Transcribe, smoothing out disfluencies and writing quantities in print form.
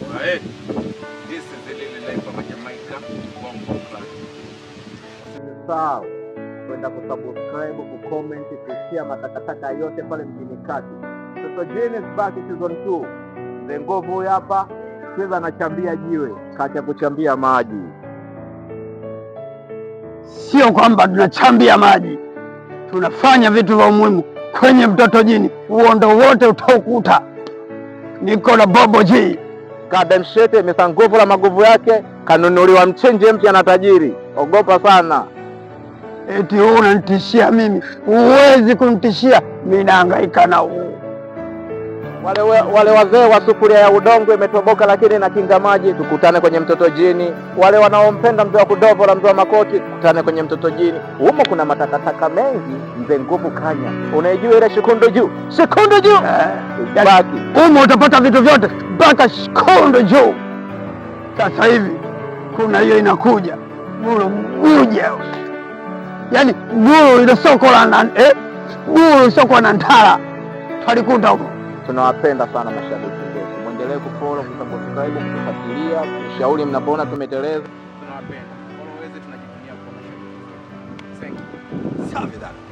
Right. This is the Lily Life of Jamaica Bongo Club. Sawa. Kwenda kusubscribe, kucomment, kushare matakataka yote pale mjini kati. Toto Genius back season 2. Mzee Ngovu hapa, cheza anachambia jiwe, kacha kuchambia maji. Sio kwamba tunachambia maji, tunafanya vitu vya muhimu kwenye Mtoto Jini. Uondo wote utaukuta. Niko na Bobo G. Garden Shete imesa nguvu la maguvu yake, kanunuliwa mchenje mpya na tajiri. Ogopa sana. Eti huu unanitishia mimi? Huwezi kunitishia, mimi nahangaika na huu. Wale wazee wa sufuria ya udongo imetoboka lakini na kinga maji, tukutane kwenye Mtoto Jini. Wale wanaompenda mzee wa kudovo la mzee wa makoti, tukutane kwenye Mtoto Jini. Humo kuna matakataka mengi, mzee Nguvu kanya. Unaijua ile shikundu juu? Shikundu juu. Baki. Humo utapata vitu vyote mpaka shikundu juu. Sasa hivi kuna hiyo inakuja. Guru guja. Yaani guru ile soko la guru soko la Ndala. Tulikuta huko. Tunawapenda sana mashabiki wetu. Muendelee kufollow, kusubscribe, kufuatilia, kushauri mnapoona tumeteleza. Tunawapenda. Always tunajivunia kwa mashabiki. Thank you. Safi sana.